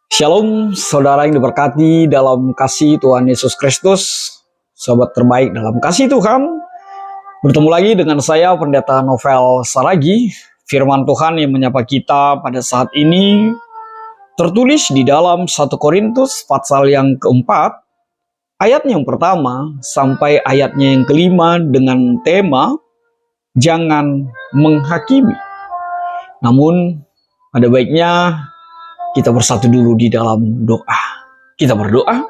Shalom, saudara yang diberkati dalam kasih Tuhan Yesus Kristus, sahabat terbaik dalam kasih Tuhan. Bertemu lagi dengan saya, Pendeta Novel Saragi. Firman Tuhan yang menyapa kita pada saat ini tertulis di dalam 1 Korintus pasal yang keempat, ayat yang pertama sampai ayatnya yang kelima dengan tema jangan menghakimi. Namun, ada baiknya kita bersatu dulu di dalam doa. Kita berdoa.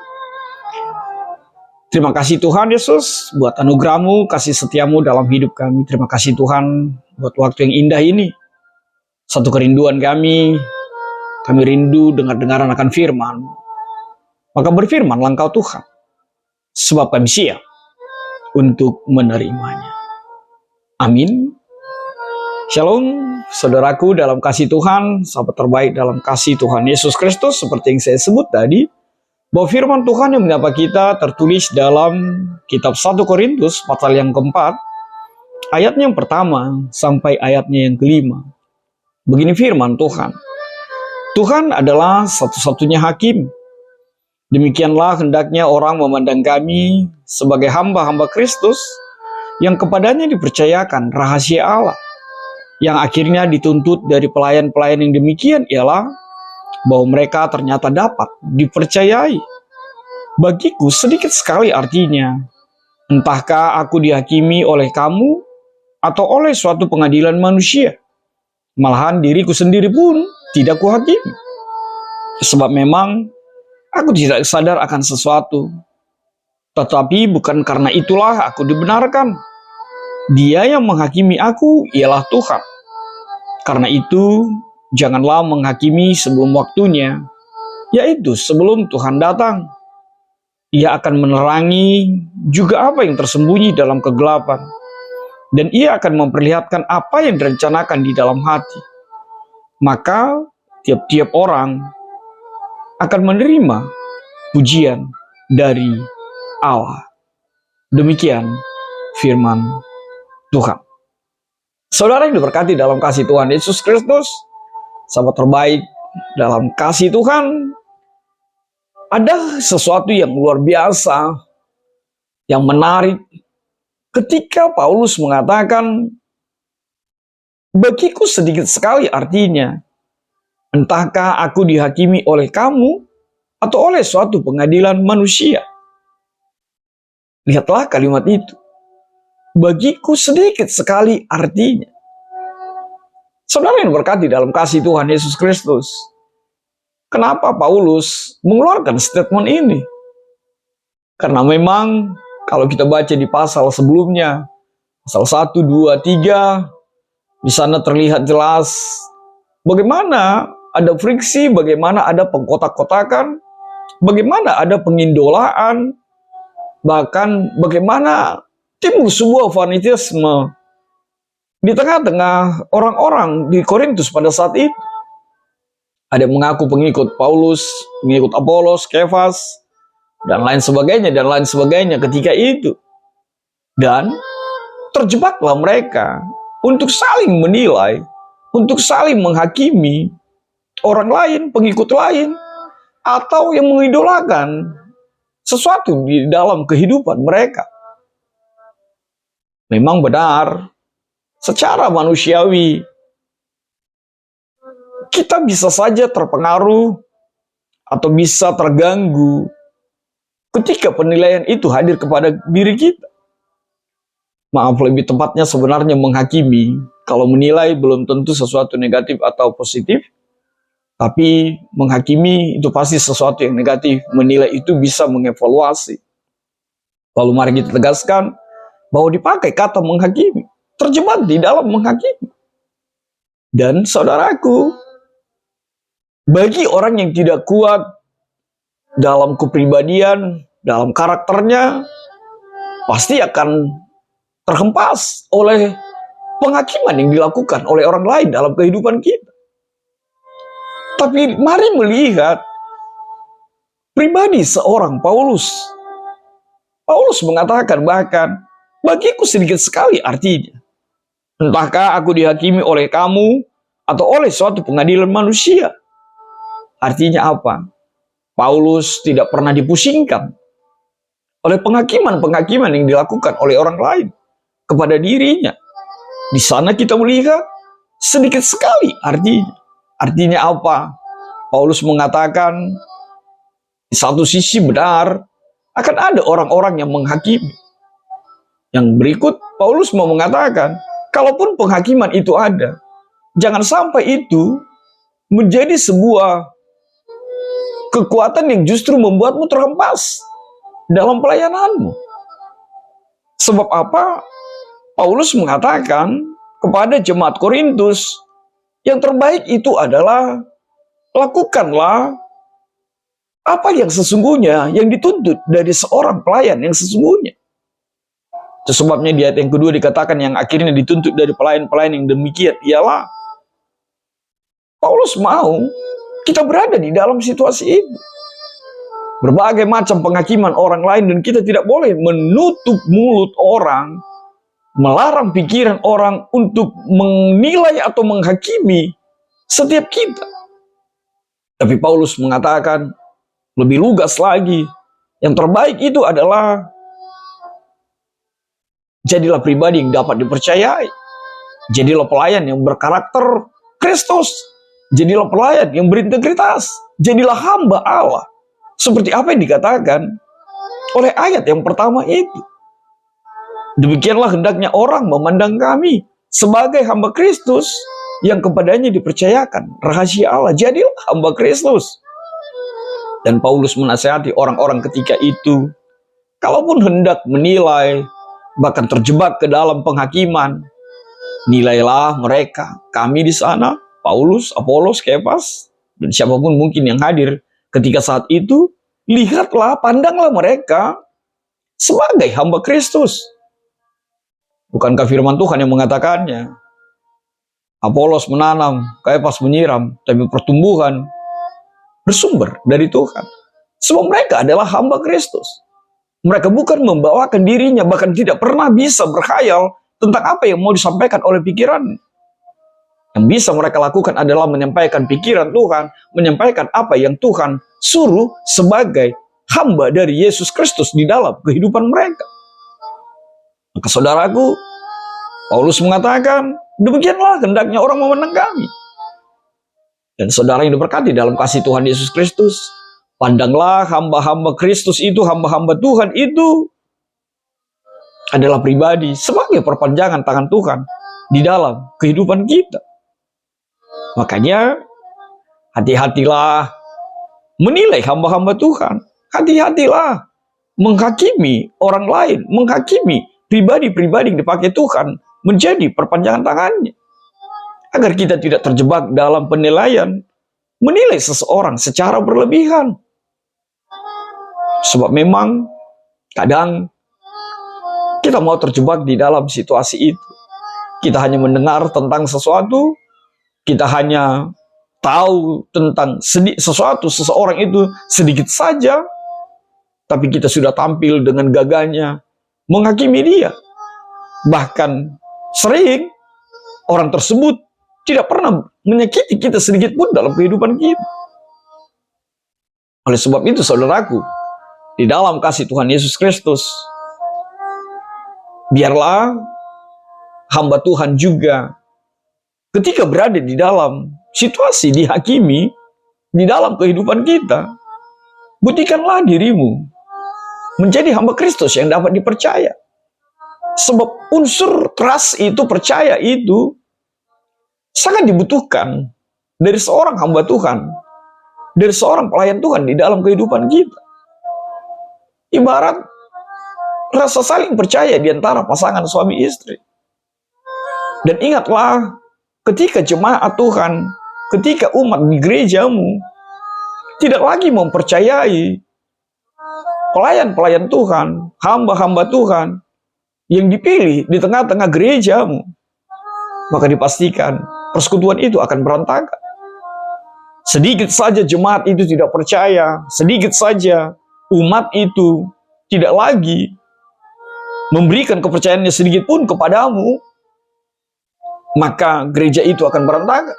Terima kasih Tuhan Yesus buat anugerah-Mu, kasih setia-Mu dalam hidup kami. Terima kasih Tuhan buat waktu yang indah ini. Satu kerinduan kami rindu dengar-dengaran akan firman. Maka berfirmanlah Engkau Tuhan, sebab kami siap untuk menerimanya. Amin. Shalom, saudaraku dalam kasih Tuhan, sahabat terbaik dalam kasih Tuhan Yesus Kristus, seperti yang saya sebut tadi, bahwa firman Tuhan yang menyapa kita tertulis dalam kitab 1 Korintus pasal yang keempat, ayatnya yang pertama sampai ayatnya yang kelima. Begini firman Tuhan, Tuhan adalah satu-satunya hakim. Demikianlah hendaknya orang memandang kami sebagai hamba-hamba Kristus yang kepadanya dipercayakan rahasia Allah. Yang akhirnya dituntut dari pelayan-pelayan yang demikian ialah bahwa mereka ternyata dapat dipercayai. Bagiku sedikit sekali artinya, entahkah aku dihakimi oleh kamu atau oleh suatu pengadilan manusia. Malahan diriku sendiri pun tidak kuhakimi. Sebab memang aku tidak sadar akan sesuatu. Tetapi bukan karena itulah aku dibenarkan. Dia yang menghakimi aku ialah Tuhan. Karena itu, janganlah menghakimi sebelum waktunya, yaitu sebelum Tuhan datang. Ia akan menerangi juga apa yang tersembunyi dalam kegelapan, dan ia akan memperlihatkan apa yang direncanakan di dalam hati. Maka, tiap-tiap orang akan menerima pujian dari Allah. Demikian firman Tuhan. Saudara yang diberkati dalam kasih Tuhan Yesus Kristus, sahabat terbaik dalam kasih Tuhan, ada sesuatu yang luar biasa, yang menarik ketika Paulus mengatakan, bagiku sedikit sekali artinya, entahkah aku dihakimi oleh kamu atau oleh suatu pengadilan manusia. Lihatlah kalimat itu. Bagiku sedikit sekali artinya. Saudara yang berkati dalam kasih Tuhan Yesus Kristus, kenapa Paulus mengeluarkan statement ini? Karena memang kalau kita baca di pasal sebelumnya, pasal 1, 2, 3, di sana terlihat jelas bagaimana ada friksi, bagaimana ada pengkotak-kotakan, bagaimana ada pengindolaan, bahkan bagaimana timbul sebuah fanatisme di tengah-tengah orang-orang di Korintus pada saat itu. Ada yang mengaku pengikut Paulus, pengikut Apolos, Kefas, dan lain sebagainya ketika itu. Dan terjebaklah mereka untuk saling menilai, untuk saling menghakimi orang lain, pengikut lain, atau yang mengidolakan sesuatu di dalam kehidupan mereka. Memang benar, secara manusiawi, kita bisa saja terpengaruh atau bisa terganggu ketika penilaian itu hadir kepada diri kita. Maaf, lebih tepatnya sebenarnya menghakimi. Kalau menilai belum tentu sesuatu negatif atau positif, tapi menghakimi itu pasti sesuatu yang negatif. Menilai itu bisa mengevaluasi. Lalu mari kita tegaskan bahwa dipakai kata menghakimi, terjebak di dalam menghakimi. Dan saudaraku, bagi orang yang tidak kuat dalam kepribadian, dalam karakternya, pasti akan terhempas oleh penghakiman yang dilakukan oleh orang lain dalam kehidupan kita. Tapi mari melihat pribadi seorang Paulus. Paulus mengatakan bahkan, bagiku sedikit sekali artinya. Entahkah aku dihakimi oleh kamu atau oleh suatu pengadilan manusia. Artinya apa? Paulus tidak pernah dipusingkan oleh penghakiman-penghakiman yang dilakukan oleh orang lain kepada dirinya. Di sana kita melihat sedikit sekali artinya. Artinya apa? Paulus mengatakan di satu sisi benar akan ada orang-orang yang menghakimi. Yang berikut Paulus mau mengatakan, kalaupun penghakiman itu ada, jangan sampai itu menjadi sebuah kekuatan yang justru membuatmu terhempas dalam pelayananmu. Sebab apa? Paulus mengatakan kepada jemaat Korintus, yang terbaik itu adalah lakukanlah apa yang sesungguhnya yang dituntut dari seorang pelayan yang sesungguhnya. Itu sebabnya di ayat yang kedua dikatakan yang akhirnya dituntut dari pelayan-pelayan yang demikian ialah Paulus mau kita berada di dalam situasi itu. Berbagai macam penghakiman orang lain dan kita tidak boleh menutup mulut orang, melarang pikiran orang untuk menilai atau menghakimi setiap kita. Tapi Paulus mengatakan lebih lugas lagi, yang terbaik itu adalah jadilah pribadi yang dapat dipercayai. Jadilah pelayan yang berkarakter Kristus. Jadilah pelayan yang berintegritas. Jadilah hamba Allah. Seperti apa yang dikatakan oleh ayat yang pertama itu. Demikianlah hendaknya orang memandang kami sebagai hamba Kristus yang kepadanya dipercayakan rahasia Allah. Jadilah hamba Kristus. Dan Paulus menasihati orang-orang ketika itu, kalaupun hendak menilai, bahkan terjebak ke dalam penghakiman, nilailah mereka. Kami di sana, Paulus, Apolos, Kefas, dan siapapun mungkin yang hadir ketika saat itu, lihatlah, pandanglah mereka sebagai hamba Kristus. Bukankah firman Tuhan yang mengatakannya? Apolos menanam, Kefas menyiram, tapi pertumbuhan bersumber dari Tuhan. Sebab mereka adalah hamba Kristus. Mereka bukan membawakan dirinya, bahkan tidak pernah bisa berkhayal tentang apa yang mau disampaikan oleh pikiran. Yang bisa mereka lakukan adalah menyampaikan pikiran Tuhan, menyampaikan apa yang Tuhan suruh sebagai hamba dari Yesus Kristus di dalam kehidupan mereka. Maka saudaraku, Paulus mengatakan, demikianlah hendaknya orang memandang kami. Dan saudara yang diberkati dalam kasih Tuhan Yesus Kristus, pandanglah hamba-hamba Kristus itu, hamba-hamba Tuhan itu adalah pribadi sebagai perpanjangan tangan Tuhan di dalam kehidupan kita. Makanya hati-hatilah menilai hamba-hamba Tuhan. Hati-hatilah menghakimi orang lain, menghakimi pribadi-pribadi yang dipakai Tuhan menjadi perpanjangan tangannya. Agar kita tidak terjebak dalam penilaian, menilai seseorang secara berlebihan. Sebab memang kadang kita mau terjebak di dalam situasi itu. Kita hanya mendengar tentang sesuatu, kita hanya tahu tentang sesuatu, seseorang itu sedikit saja, tapi kita sudah tampil dengan gagahnya menghakimi dia. Bahkan sering orang tersebut tidak pernah menyakiti kita sedikit pun dalam kehidupan kita. Oleh sebab itu saudaraku, di dalam kasih Tuhan Yesus Kristus, biarlah hamba Tuhan juga ketika berada di dalam situasi dihakimi di dalam kehidupan kita, buktikanlah dirimu menjadi hamba Kristus yang dapat dipercaya. Sebab unsur trust itu, percaya itu sangat dibutuhkan dari seorang hamba Tuhan, dari seorang pelayan Tuhan di dalam kehidupan kita. Ibarat rasa saling percaya di antara pasangan suami istri. Dan ingatlah, ketika jemaat Tuhan, ketika umat di gerejamu tidak lagi mempercayai pelayan-pelayan Tuhan, hamba-hamba Tuhan yang dipilih di tengah-tengah gerejamu, maka dipastikan persekutuan itu akan berantakan. Sedikit saja jemaat itu tidak percaya, sedikit saja umat itu tidak lagi memberikan kepercayaannya sedikit pun kepadamu, maka gereja itu akan berantakan.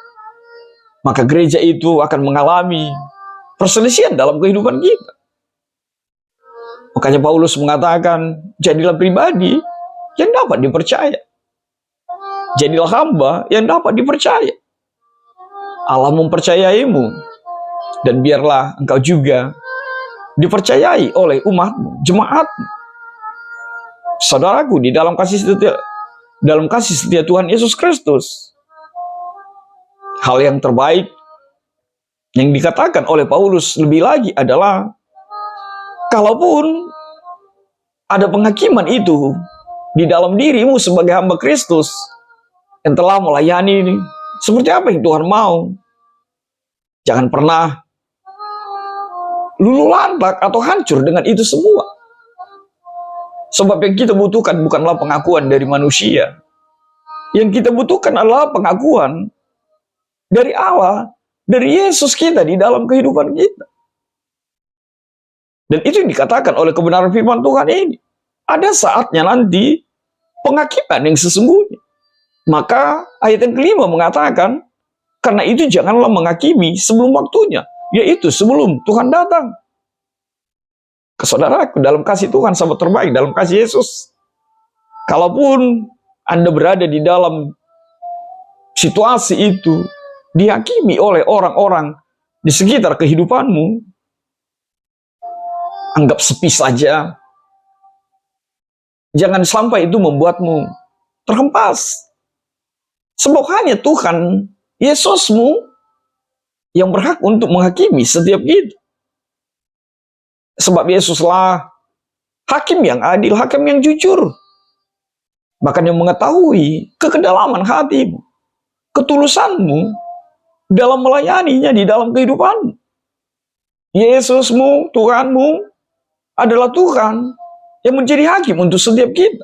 Maka gereja itu akan mengalami perselisihan dalam kehidupan kita. Makanya Paulus mengatakan, jadilah pribadi yang dapat dipercaya. Jadilah hamba yang dapat dipercaya. Allah mempercayaimu, dan biarlah engkau juga dipercayai oleh umatmu, jemaatmu. Saudaraku, di dalam kasih setia Tuhan Yesus Kristus, hal yang terbaik yang dikatakan oleh Paulus lebih lagi adalah, kalaupun ada penghakiman itu di dalam dirimu sebagai hamba Kristus yang telah melayani ini, seperti apa yang Tuhan mau, jangan pernah luluh lantak atau hancur dengan itu semua. Sebab yang kita butuhkan bukanlah pengakuan dari manusia. Yang kita butuhkan adalah pengakuan dari Allah, dari Yesus kita di dalam kehidupan kita. Dan itu yang dikatakan oleh kebenaran firman Tuhan ini. Ada saatnya nanti penghakiman yang sesungguhnya. Maka ayat yang kelima mengatakan, karena itu janganlah menghakimi sebelum waktunya, yaitu sebelum Tuhan datang. Saudaraku, dalam kasih Tuhan, sahabat terbaik, dalam kasih Yesus, kalaupun Anda berada di dalam situasi itu, dihakimi oleh orang-orang di sekitar kehidupanmu, anggap sepi saja. Jangan sampai itu membuatmu terhempas. Sebab hanya Tuhan Yesusmu yang berhak untuk menghakimi setiap kita. Sebab Yesuslah hakim yang adil, hakim yang jujur. Bahkan yang mengetahui kekedalaman hatimu, ketulusanmu dalam melayaninya di dalam kehidupanmu. Yesusmu, Tuhanmu adalah Tuhan yang menjadi hakim untuk setiap kita.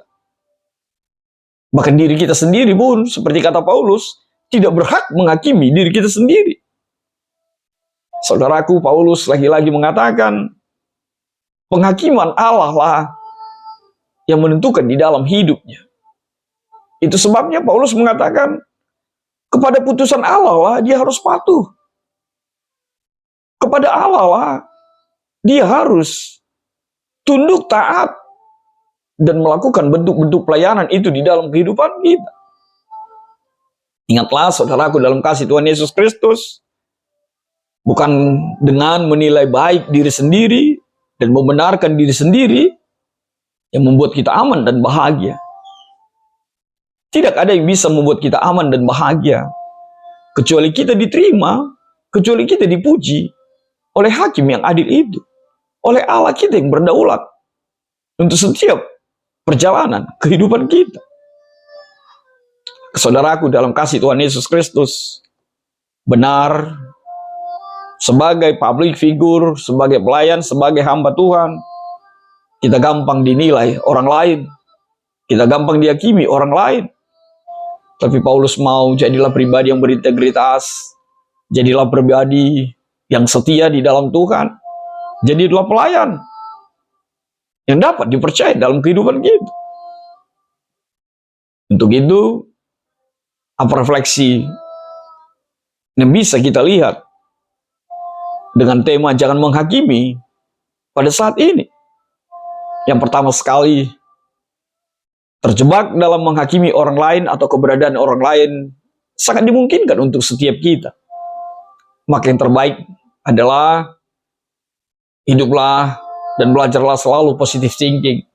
Bahkan diri kita sendiri pun, seperti kata Paulus, tidak berhak menghakimi diri kita sendiri. Saudaraku, Paulus lagi-lagi mengatakan, penghakiman Allah lah yang menentukan di dalam hidupnya. Itu sebabnya Paulus mengatakan, kepada putusan Allah lah dia harus patuh. Kepada Allah lah dia harus tunduk, taat, dan melakukan bentuk-bentuk pelayanan itu di dalam kehidupan kita. Ingatlah saudaraku, dalam kasih Tuhan Yesus Kristus, bukan dengan menilai baik diri sendiri dan membenarkan diri sendiri yang membuat kita aman dan bahagia. Tidak ada yang bisa membuat kita aman dan bahagia kecuali kita diterima, kecuali kita dipuji oleh hakim yang adil itu, oleh Allah kita yang berdaulat untuk setiap perjalanan kehidupan kita. Saudaraku, dalam kasih Tuhan Yesus Kristus, benar, sebagai public figure, sebagai pelayan, sebagai hamba Tuhan, kita gampang dinilai orang lain, kita gampang dihakimi orang lain. Tapi Paulus mau, jadilah pribadi yang berintegritas, jadilah pribadi yang setia di dalam Tuhan, jadilah pelayan yang dapat dipercaya dalam kehidupan kita. Untuk itu, apa refleksi yang bisa kita lihat dengan tema jangan menghakimi pada saat ini? Yang pertama sekali, terjebak dalam menghakimi orang lain atau keberadaan orang lain sangat dimungkinkan untuk setiap kita. Maka yang terbaik adalah hiduplah dan belajarlah selalu positive thinking,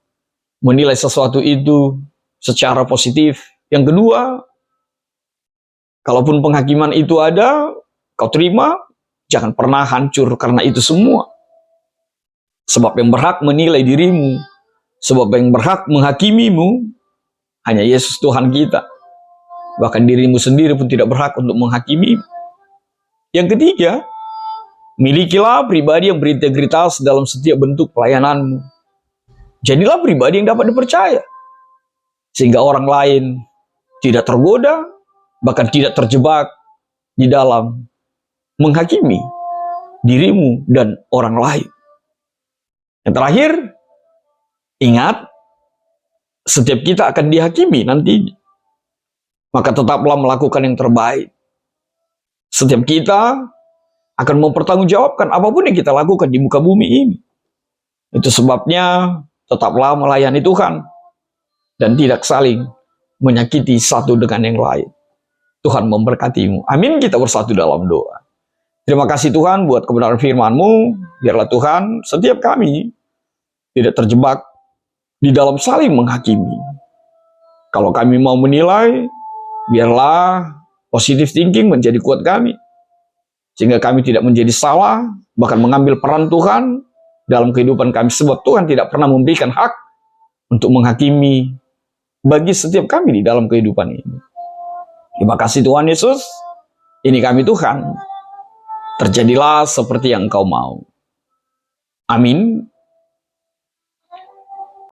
menilai sesuatu itu secara positif. Yang kedua, kalaupun penghakiman itu ada, kau terima, jangan pernah hancur karena itu semua. Sebab yang berhak menilai dirimu, sebab yang berhak menghakimimu, hanya Yesus Tuhan kita. Bahkan dirimu sendiri pun tidak berhak untuk menghakimimu. Yang ketiga, milikilah pribadi yang berintegritas dalam setiap bentuk pelayananmu. Jadilah pribadi yang dapat dipercaya, sehingga orang lain tidak tergoda, bahkan tidak terjebak di dalam menghakimi dirimu dan orang lain. Yang terakhir, ingat, setiap kita akan dihakimi nantinya. Maka tetaplah melakukan yang terbaik. Setiap kita akan mempertanggungjawabkan apapun yang kita lakukan di muka bumi ini. Itu sebabnya tetaplah melayani Tuhan dan tidak saling menyakiti satu dengan yang lain. Tuhan memberkatimu. Amin. Kita bersatu dalam doa. Terima kasih Tuhan buat kebenaran firman-Mu. Biarlah Tuhan setiap kami tidak terjebak di dalam saling menghakimi. Kalau kami mau menilai, biarlah positive thinking menjadi kuat kami. Sehingga kami tidak menjadi salah, bahkan mengambil peran Tuhan dalam kehidupan kami. Sebab Tuhan tidak pernah memberikan hak untuk menghakimi bagi setiap kami di dalam kehidupan ini. Terima kasih Tuhan Yesus. Ini kami Tuhan. Terjadilah seperti yang Engkau mau. Amin.